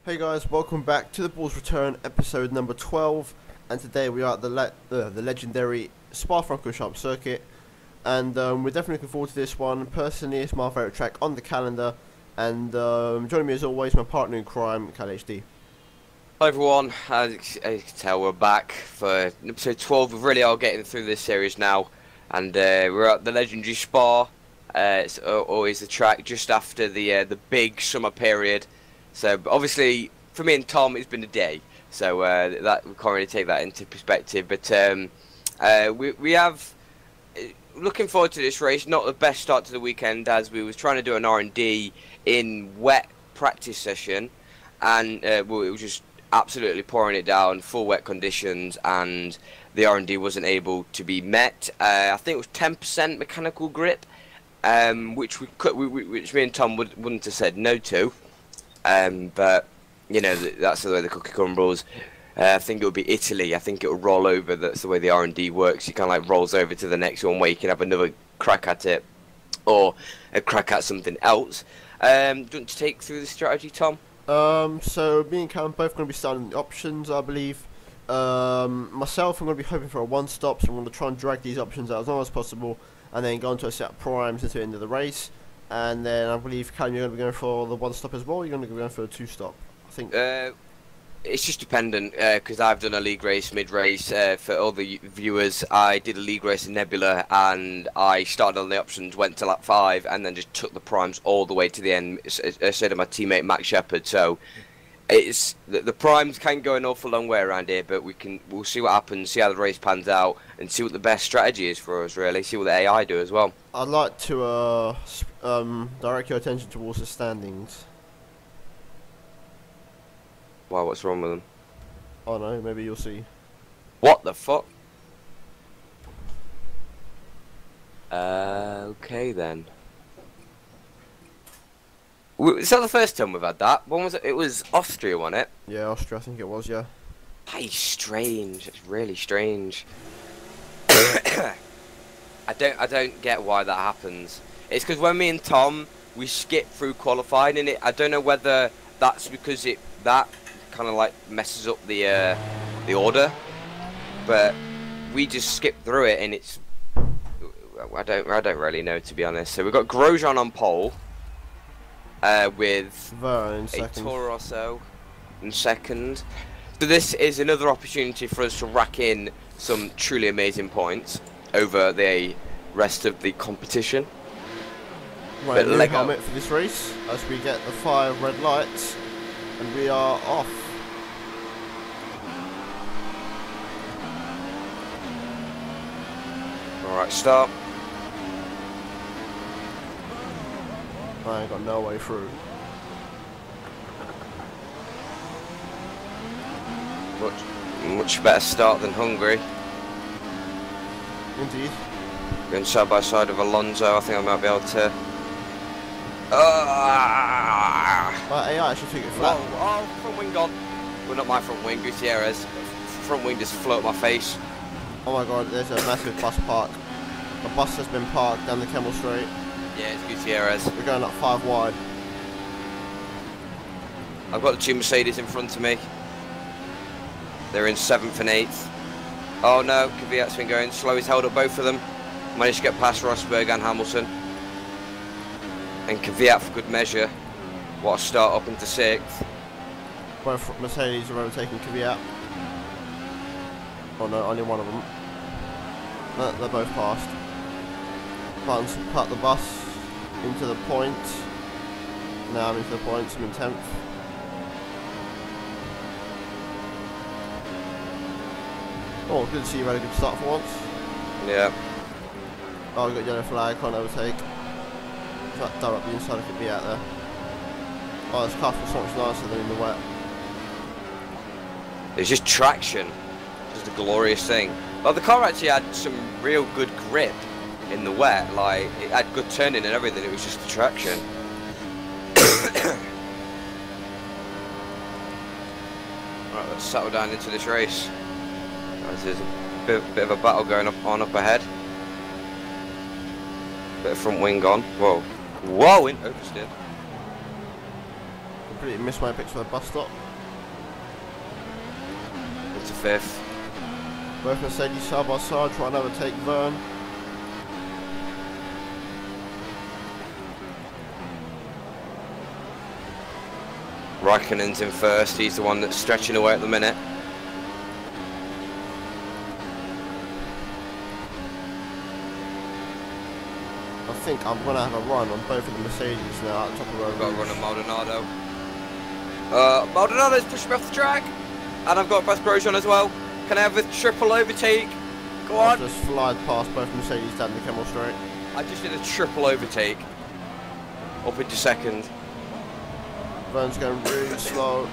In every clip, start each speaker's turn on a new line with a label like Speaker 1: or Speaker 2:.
Speaker 1: Hey guys, welcome back to the Balls Return, episode number 12, and today we are at the legendary Spa-Francorchamps circuit, and we're definitely looking forward to this one. Personally, it's my favourite track on the calendar, and joining me as always, my partner in crime, Cal HD.
Speaker 2: Hi everyone, as you can tell, we're back for episode 12. We really are getting through this series now, and we're at the legendary Spa. It's always the track just after the big summer period. So obviously, for me and Tom, it's been a day, so that we can't really take that into perspective. But we have looking forward to this race. Not the best start to the weekend, as we was trying to do an R&D in wet practice session, and it was just absolutely pouring it down, full wet conditions, and the R&D wasn't able to be met. I think it was 10% mechanical grip, which which me and Tom wouldn't have said no to. But you know, that's the way the cookie crumbles. I think it would be Italy. I think it will roll over. That's the way the R&D works. It kind of like rolls over to the next one where you can have another crack at it, or a crack at something else. Do you want to take through the strategy, Tom?
Speaker 1: So me and Cam both going to be starting the options, I believe. Myself, I'm going to be hoping for a one-stop, so I'm going to try and drag these options out as long as possible, and then go into a set of primes until the end of the race. And then I believe, Callum, you're going to be going for the one-stop as well, or you're going to be going for a two-stop? I think.
Speaker 2: It's just dependent, because I've done a league race, mid-race. For all the viewers, I did a league race in Nebula, and I started on the options, went to lap 5, and then just took the primes all the way to the end, instead of my teammate Max Shepard. So it's the primes can go an awful long way around here, but we'll see what happens, see how the race pans out, and see what the best strategy is for us, really. See what the AI do as well.
Speaker 1: I'd like to direct your attention towards the standings.
Speaker 2: Why, what's wrong with them?
Speaker 1: Oh no, maybe you'll see.
Speaker 2: What the fuck? Okay then. Is that the first time we've had that? When was it? It was Austria, wasn't it?
Speaker 1: Yeah, Austria, I think it was, yeah.
Speaker 2: That is strange. It's really strange. I don't get why that happens. It's because when me and Tom, we skip through qualifying, and I don't know whether that's because that kind of like messes up the order, but we just skip through it, and it's I don't really know, to be honest. So we've got Grosjean on pole, with a Toro Rosso in second. So this is another opportunity for us to rack in some truly amazing points over the rest of the competition.
Speaker 1: Right, new helmet for this race as we get the 5 red lights, and we are off.
Speaker 2: Alright, start.
Speaker 1: I ain't got no way through.
Speaker 2: Much better start than Hungary.
Speaker 1: Indeed.
Speaker 2: Going side by side with Alonso, I think I might be able to.
Speaker 1: My AI actually took it flat.
Speaker 2: Oh, front wing gone. Well, not my front wing, Gutierrez. Front wing just flew at my face.
Speaker 1: Oh my god, there's a massive bus park. A bus has been parked down the Kemmel Straight.
Speaker 2: Yeah, it's Gutierrez.
Speaker 1: We're going up 5 wide.
Speaker 2: I've got the 2 Mercedes in front of me. They're in 7th and 8th. Oh no, Kvyat's been going slow. He's held up both of them. Managed to get past Rosberg and Hamilton. And Kvyat for good measure. What a start up into 6th.
Speaker 1: Both Mercedes are overtaking Kvyat. Oh no, only one of them. No, they're both passed. Buttons put the bus into the point. Now I'm into the points, I'm in 10th. Oh, good to see you had a good start for once.
Speaker 2: Yeah.
Speaker 1: Oh, we got yellow flag, can't overtake. If that done up the inside, I could be out there. Oh, this car feels so much nicer than in the wet.
Speaker 2: It's just traction. Just a glorious thing. Well, the car actually had some real good grip in the wet. Like, it had good turning and everything. It was just the traction. Right, let's settle down into this race. There's a bit of a battle going on up ahead. Bit of front wing on. Whoa. Whoa, in oversteer.
Speaker 1: Completely missed my picture of the bus stop.
Speaker 2: It's a fifth.
Speaker 1: Both Mercedes side by side, trying to overtake Vern.
Speaker 2: Raikkonen's in first. He's the one that's stretching away at the minute.
Speaker 1: I think I'm going to have a run on both of the Mercedes now at the top of the road.
Speaker 2: Got a run on Maldonado. Maldonado's pushing me off the track. And I've got a press Grosjean as well. Can I have a triple overtake? Go on.
Speaker 1: I've just flied past both Mercedes down the Kemmel Straight.
Speaker 2: I just did a triple overtake. Up into second.
Speaker 1: Vern's going really slow.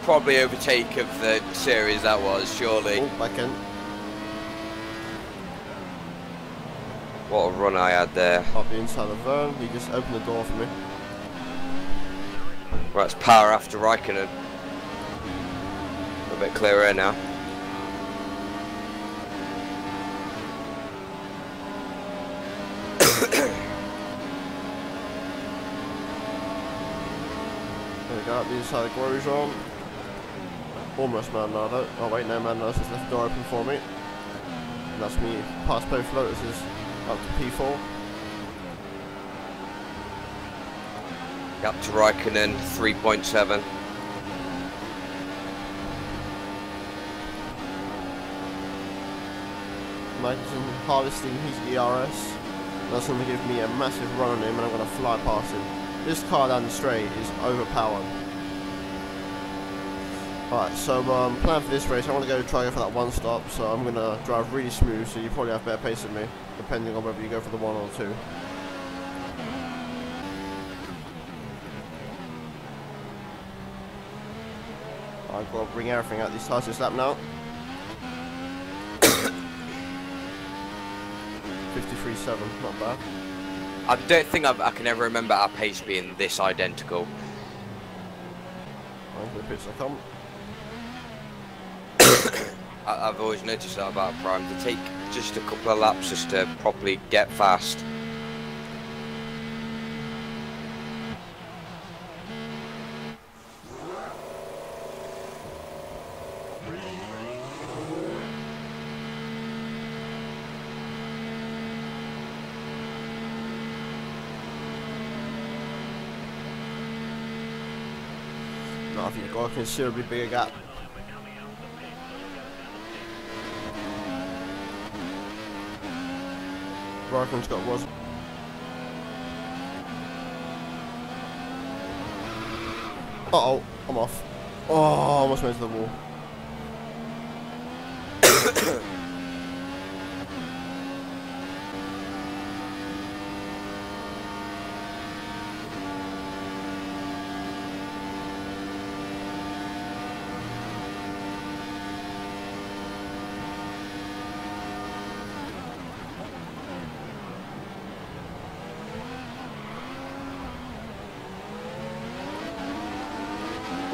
Speaker 2: Probably overtake of the series that was, surely.
Speaker 1: Oh, back in.
Speaker 2: What a run I had there.
Speaker 1: Up the inside of Vern. He just opened the door for me.
Speaker 2: Right, it's power after Raikkonen. A bit clearer now.
Speaker 1: There we go, up the inside of Grosjean. Almost Maldonado. Oh wait, no, Maldonado's just left the door open for me. And that's me past both Lotuses up to P4.
Speaker 2: Up to Raikkonen, 3.7.
Speaker 1: Magnussen harvesting his ERS. That's going to give me a massive run on him and I'm going to fly past him. This car down the straight is overpowered. Alright, so plan for this race, I want to try for that one stop, so I'm going to drive really smooth, so you probably have better pace than me, depending on whether you go for the one or two. I've got to bring everything out these tires this lap now. 53.7, not bad.
Speaker 2: I don't think I can ever remember our pace being this identical.
Speaker 1: I'm going to pitch I come.
Speaker 2: I've always noticed that about Prime. They take just a couple of laps just to properly get fast.
Speaker 1: No, I think you've got a considerably bigger gap. Raikkonen's got Ros. Uh-oh, I'm off. Oh, almost went to the wall.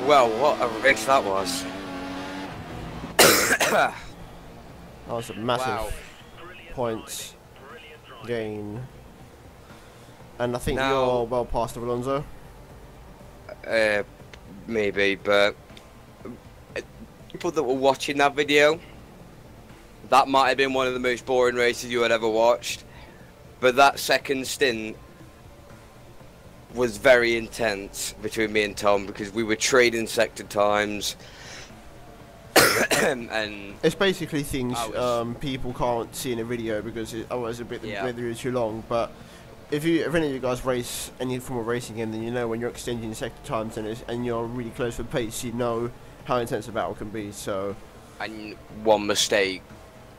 Speaker 2: Well, what a race that was.
Speaker 1: That was a massive
Speaker 2: Wow.
Speaker 1: points gain. And I think
Speaker 2: Now-
Speaker 1: you're well past of Alonso.
Speaker 2: Maybe, but people that were watching that video, that might have been one of the most boring races you had ever watched. But that second stint was very intense between me and Tom because we were trading sector times. And
Speaker 1: It's basically things
Speaker 2: I
Speaker 1: people can't see in a video because otherwise it'd be
Speaker 2: Yeah.
Speaker 1: the video too long. But if any of you guys race any form of racing game, then you know when you're extending your sector times and you're really close for pace, you know how intense a battle can be. So
Speaker 2: and one mistake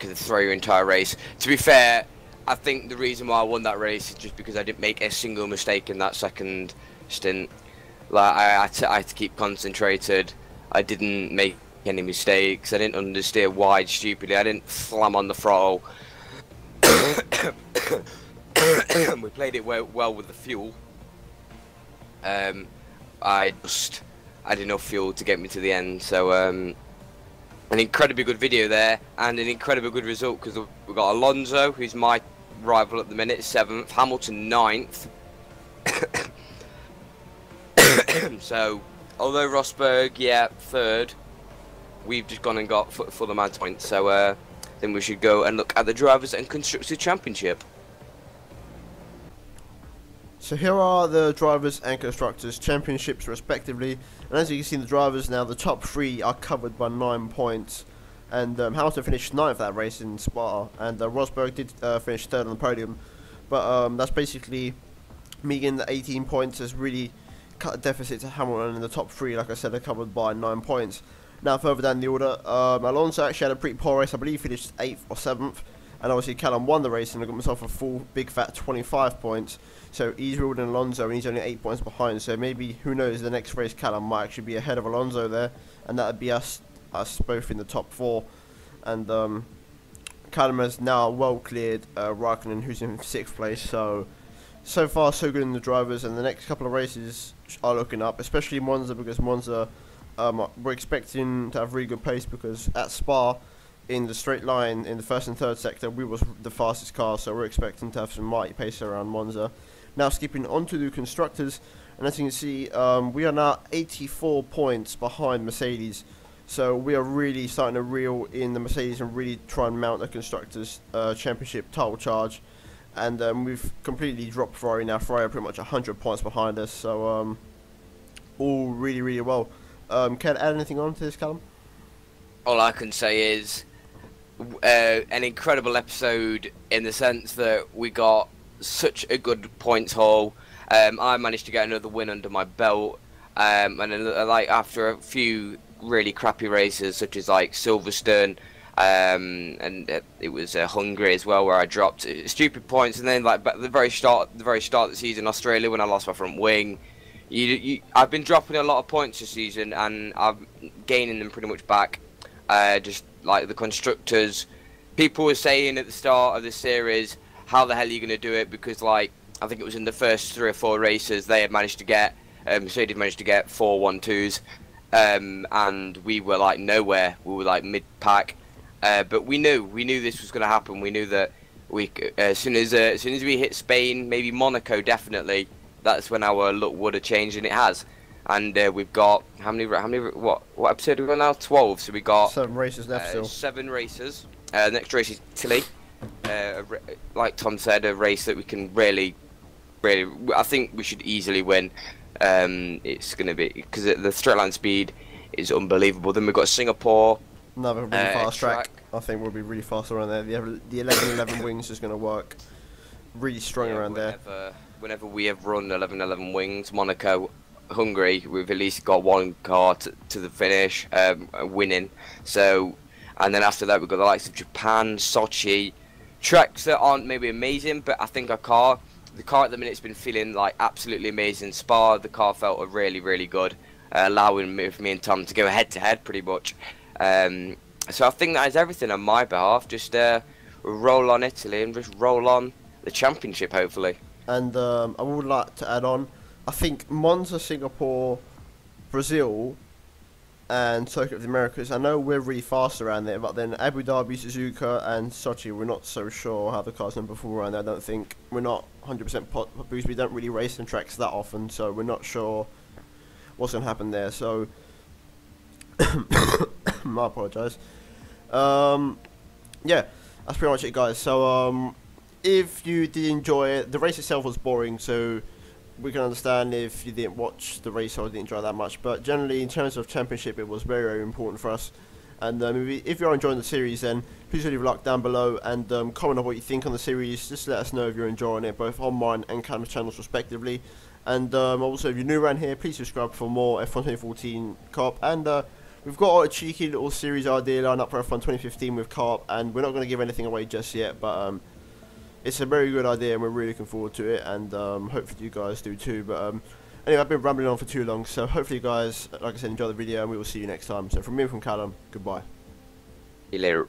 Speaker 2: could throw your entire race. To be fair, I think the reason why I won that race is just because I didn't make a single mistake in that second stint. Like I had to keep concentrated. I didn't make any mistakes. I didn't understeer wide stupidly. I didn't slam on the throttle. We played it well with the fuel. I just had enough fuel to get me to the end. So an incredibly good video there, and an incredibly good result, because we've got Alonso, who's my rival at the minute, 7th, Hamilton 9th. So although Rosberg, yeah, 3rd, we've just gone and got full amount of points. So then we should go and look at the Drivers' and Constructors' Championship.
Speaker 1: So here are the Drivers' and Constructors' Championships respectively, and as you can see, the drivers now, the top 3 are covered by 9 points, and Hamilton finished 9th that race in Spa, and Rosberg did finish 3rd on the podium, but that's basically me getting the 18 points has really cut the deficit to Hamilton, and the top 3, like I said, are covered by 9 points. Now further down the order, Alonso actually had a pretty poor race. I believe he finished 8th or 7th, and obviously Callum won the race and got himself a full big fat 25 points. So he's ruled in Alonso, and he's only 8 points behind. So maybe, who knows, the next race Callum might actually be ahead of Alonso there, and that would be us both in the top 4. And Callum has now well cleared Raikkonen, who's in 6th place. So far so good in the drivers, and the next couple of races are looking up, especially Monza, because Monza we're expecting to have really good pace, because at Spa, in the straight line in the 1st and 3rd sector, we was the fastest car, so we're expecting to have some mighty pace around Monza. Now skipping on to the constructors, and as you can see, we are now 84 points behind Mercedes, so we are really starting to reel in the Mercedes and really try and mount the constructors championship title charge. And we've completely dropped Ferrari now. Ferrari are pretty much 100 points behind us, so all really well. Can I add anything on to this, Callum?
Speaker 2: All I can say is an incredible episode, in the sense that we got such a good points haul. I managed to get another win under my belt, and like after a few really crappy races, such as like Silverstone, and it was Hungary as well, where I dropped stupid points, and then like at the very start of the season, Australia, when I lost my front wing. I've been dropping a lot of points this season, and I'm gaining them pretty much back. Just like the constructors, people were saying at the start of the series, how the hell are you going to do it? Because like I think it was in the first 3 or 4 races, they had managed to get Mercedes managed to get 4-1-2s, and we were like nowhere. We were like mid-pack, but we knew this was going to happen. We knew that as soon as we hit Spain, maybe Monaco, definitely, that's when our luck would have changed, and it has. And we've got what episode are we on now? 12. So we got
Speaker 1: 7 races left still.
Speaker 2: 7 races. Next race is Italy. Like Tom said, a race that we can really, I think we should easily win. It's going to be, because the straight line speed is unbelievable. Then we've got Singapore.
Speaker 1: Another really fast track. I think we'll be really fast around there. The 11-11 wings is going to work really strong around there.
Speaker 2: Whenever we have run 11-11 wings, Monaco, Hungary, we've at least got 1 car to the finish, winning. So, and then after that we've got the likes of Japan, Sochi, tracks that aren't maybe amazing, but I think the car at the minute's been feeling like absolutely amazing. Spa, the car felt really good, allowing me and Tom to go head to head pretty much. So I think that is everything on my behalf. Just roll on Italy and just roll on the championship, hopefully.
Speaker 1: And I would like to add on, I think Monza, Singapore, Brazil, and Circuit of the Americas, I know we're really fast around there, but then Abu Dhabi, Suzuka, and Sochi, we're not so sure how the cars can perform around there. I don't think, we're not 100% because we don't really race in tracks that often, so we're not sure what's going to happen there. So, I apologise. Yeah, that's pretty much it, guys. So, if you did enjoy it, the race itself was boring, so we can understand if you didn't watch the race or didn't enjoy that much, but generally in terms of championship it was very important for us. And if you're enjoying the series, then please leave a like down below and comment on what you think on the series. Just let us know if you're enjoying it, both on mine and Callum's channels respectively. And also, if you're new around here, please subscribe for more F1 2014 Coop, and we've got a cheeky little series idea lined up for F1 2015 with Coop, and we're not going to give anything away just yet, but it's a very good idea, and we're really looking forward to it, and hopefully you guys do too. But anyway, I've been rambling on for too long, so hopefully you guys, like I said, enjoy the video, and we will see you next time. So from me and from Callum, goodbye.
Speaker 2: See you later.